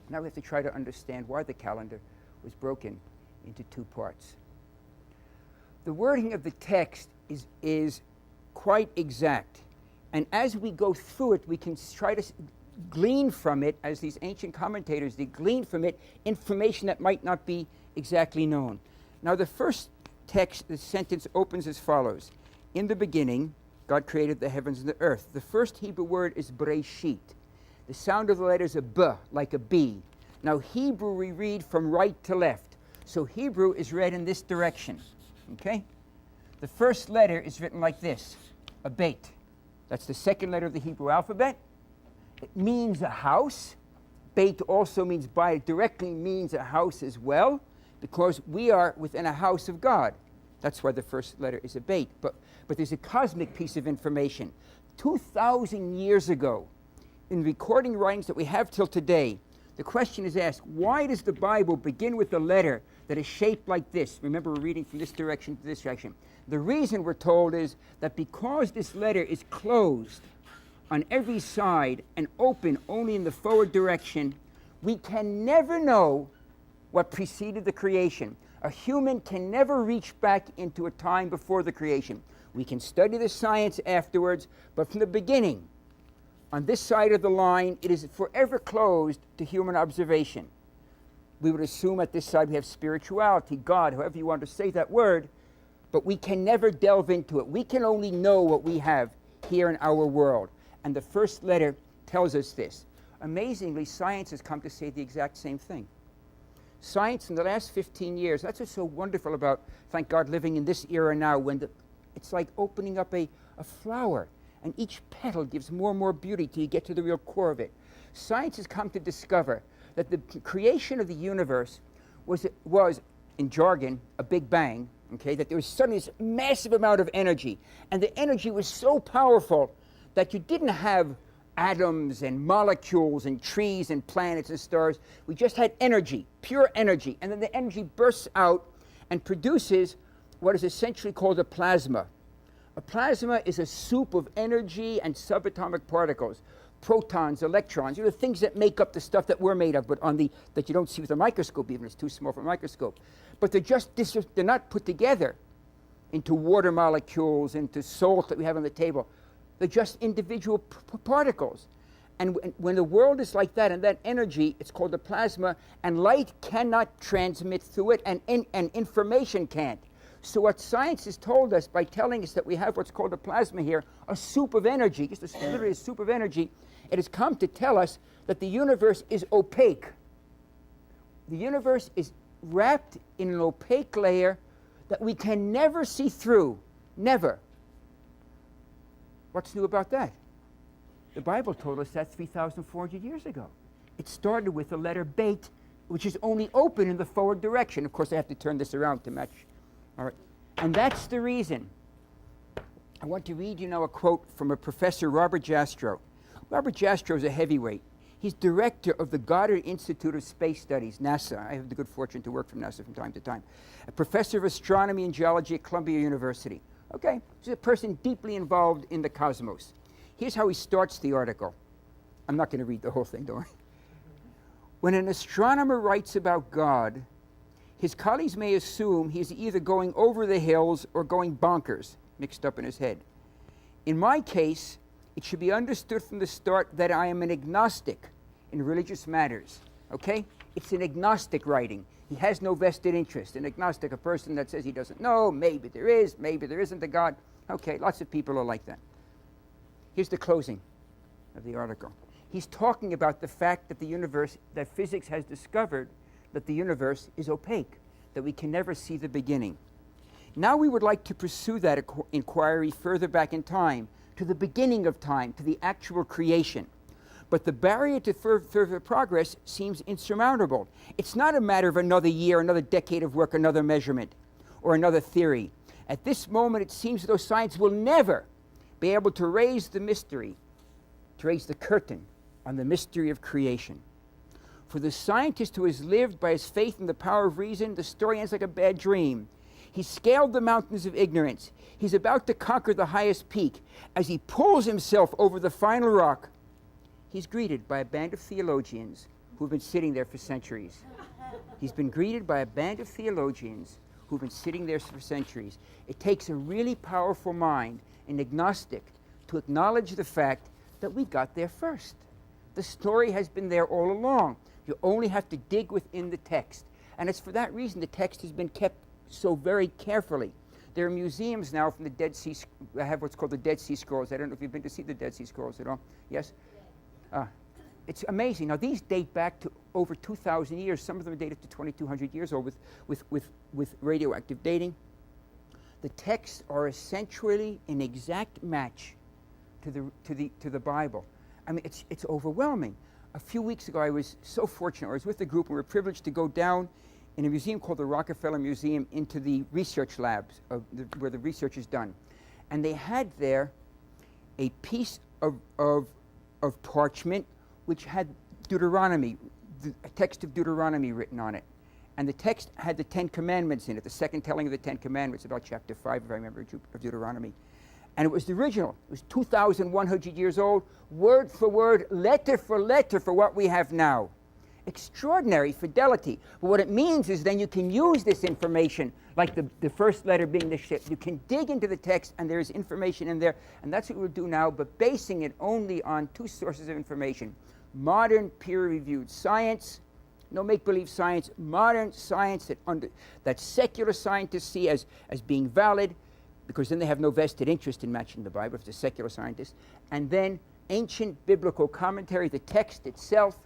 Now we have to try to understand why the calendar was broken into two parts. The wording of the text is quite exact. And as we go through it, we can try to glean from it, as these ancient commentators did, glean from it information that might not be exactly known. Now the first text, the sentence opens as follows. In the beginning, God created the heavens and the earth. The first Hebrew word is Bereshit. The sound of the letter is a B, like a B. Now Hebrew we read from right to left. So Hebrew is read in this direction. Okay? The first letter is written like this, a beit. That's the second letter of the Hebrew alphabet. It means a house. Beit also means directly means a house as well, because we are within a house of God. That's why the first letter is a beit. But there's a cosmic piece of information. 2,000 years ago, in recording writings that we have till today, the question is asked, why does the Bible begin with a letter that is shaped like this? Remember, we're reading from this direction to this direction. The reason, we're told, is that because this letter is closed on every side and open only in the forward direction, we can never know what preceded the creation. A human can never reach back into a time before the creation. We can study the science afterwards, but from the beginning, on this side of the line, it is forever closed to human observation. We would assume at this side we have spirituality, God, however you want to say that word, but we can never delve into it. We can only know what we have here in our world. And the first letter tells us this. Amazingly, science has come to say the exact same thing. Science in the last 15 years, that's what's so wonderful about, thank God, living in this era now, when it's like opening up a flower, and each petal gives more and more beauty till you get to the real core of it. Science has come to discover that the creation of the universe was in jargon, a big bang, okay, that there was suddenly this massive amount of energy, and the energy was so powerful that you didn't have atoms and molecules and trees and planets and stars. We just had energy, pure energy, and then the energy bursts out and produces what is essentially called a plasma. A plasma is a soup of energy and subatomic particles, protons, electrons, things that make up the stuff that we're made of, but that you don't see with a microscope, even it's too small for a microscope. But they're not put together into water molecules, into salt that we have on the table. They're just individual particles. And when the world is like that, and that energy, it's called a plasma, and light cannot transmit through it, and information can't. So what science has told us by telling us that we have what's called a plasma here, a soup of energy, just literally a soup of energy, it has come to tell us that the universe is opaque. The universe is wrapped in an opaque layer that we can never see through, never. What's new about that? The Bible told us that 3,400 years ago. It started with the letter beit, which is only open in the forward direction. Of course, I have to turn this around to match. All right. And that's the reason. I want to read you now a quote from a professor, Robert Jastrow. Robert Jastrow is a heavyweight. He's director of the Goddard Institute of Space Studies, NASA. I have the good fortune to work for NASA from time to time. A professor of astronomy and geology at Columbia University. Okay, he's a person deeply involved in the cosmos. Here's how he starts the article. I'm not going to read the whole thing, don't worry. When an astronomer writes about God, his colleagues may assume he's either going over the hills or going bonkers, mixed up in his head. In my case, it should be understood from the start that I am an agnostic in religious matters. Okay? It's an agnostic writing. He has no vested interest. An agnostic, a person that says he doesn't know, maybe there is, maybe there isn't a God. Okay, lots of people are like that. Here's the closing of the article. He's talking about the fact that the universe, that physics has discovered that the universe is opaque, that we can never see the beginning. Now we would like to pursue that inquiry further back in time, to the beginning of time, to the actual creation. But the barrier to further progress seems insurmountable. It's not a matter of another year, another decade of work, another measurement, or another theory. At this moment, it seems as though science will never be able to raise the mystery, to raise the curtain on the mystery of creation. For the scientist who has lived by his faith in the power of reason, the story ends like a bad dream. He scaled the mountains of ignorance. He's about to conquer the highest peak. As he pulls himself over the final rock, he's greeted by a band of theologians who've been sitting there for centuries. He's been greeted by a band of theologians who've been sitting there for centuries. It takes a really powerful mind, an agnostic, to acknowledge the fact that we got there first. The story has been there all along. You only have to dig within the text. And it's for that reason the text has been kept so very carefully. There are museums now from the Dead Sea, have what's called the Dead Sea Scrolls. I don't know if you've been to see the Dead Sea Scrolls at all. Yes? It's amazing. Now, these date back to over 2,000 years. Some of them are dated to 2,200 years old with radioactive dating. The texts are essentially an exact match to the Bible. I mean, it's overwhelming. A few weeks ago, I was so fortunate. I was with the group, and we were privileged to go down in a museum called the Rockefeller Museum into the research labs where the research is done. And they had there a piece of parchment which had Deuteronomy, a text of Deuteronomy written on it. And the text had the 10 Commandments in it, the second telling of the 10 Commandments, about chapter 5, if I remember, of Deuteronomy. And it was the original. It was 2,100 years old, word for word, letter for what we have now. Extraordinary fidelity. But what it means is then you can use this information, like the first letter being the ship. You can dig into the text, and there's information in there. And that's what we'll do now, but basing it only on two sources of information. Modern peer-reviewed science, no make-believe science, modern science that secular scientists see as being valid, because then they have no vested interest in matching the Bible if they're secular scientists. And then ancient biblical commentary, the text itself,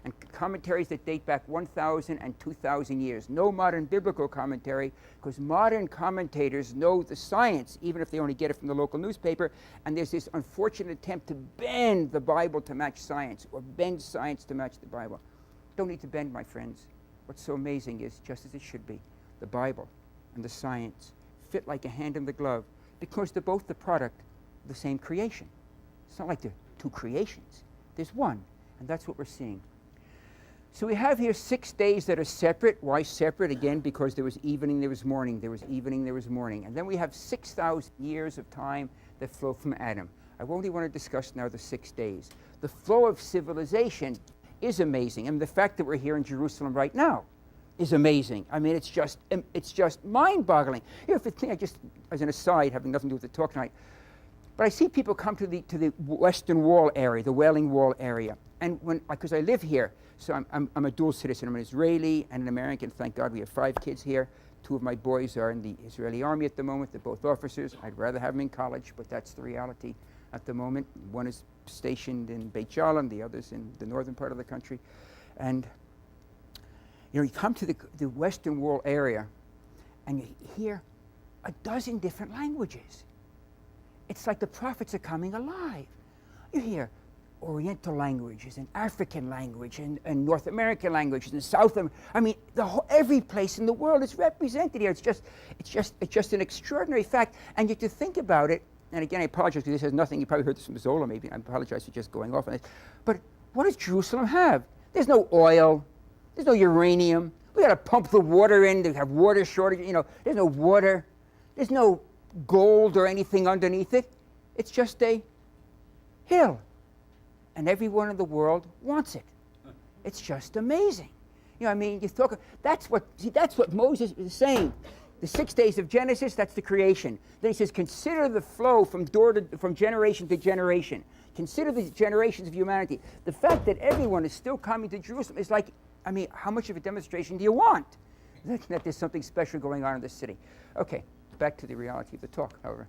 and commentaries that date back 1,000 and 2,000 years. No modern biblical commentary, because modern commentators know the science, even if they only get it from the local newspaper, and there's this unfortunate attempt to bend the Bible to match science, or bend science to match the Bible. Don't need to bend, my friends. What's so amazing is, just as it should be, the Bible and the science fit like a hand in the glove, because they're both the product of the same creation. It's not like they're two creations. There's one, and that's what we're seeing. So we have here 6 days that are separate. Why separate? Again, because there was evening, there was morning. There was evening, there was morning. And then we have 6,000 years of time that flow from Adam. I only want to discuss now the 6 days. The flow of civilization is amazing. And the fact that we're here in Jerusalem right now is amazing. I mean, it's just mind-boggling. You know, if you think, just as an aside, having nothing to do with the talk tonight, but I see people come to the Western Wall area, the Wailing Wall area. And because I live here, so I'm a dual citizen. I'm an Israeli and an American. Thank God we have 5 kids here. 2 of my boys are in the Israeli army at the moment. They're both officers. I'd rather have them in college, but that's the reality at the moment. One is stationed in Beit Shalom, the other's in the northern part of the country. And you know, you come to the Western Wall area, and you hear a dozen different languages. It's like the prophets are coming alive. You hear Oriental languages and African language and North American languages and South American. I mean, every place in the world is represented here. It's just an extraordinary fact. And yet to think about it, and again, I apologize because this has nothing. You probably heard this from Zola, maybe. I apologize for just going off on this. But what does Jerusalem have? There's no oil. There's no uranium. We got to pump the water in. They have water shortage. You know, there's no water. There's no gold or anything underneath it. It's just a hill. And everyone in the world wants it. It's just amazing. You know, I mean, that's what Moses is saying. The 6 days of Genesis, that's the creation. Then he says, consider the flow from generation to generation. Consider the generations of humanity. The fact that everyone is still coming to Jerusalem is like, I mean, how much of a demonstration do you want? That there's something special going on in this city. Okay, back to the reality of the talk, however.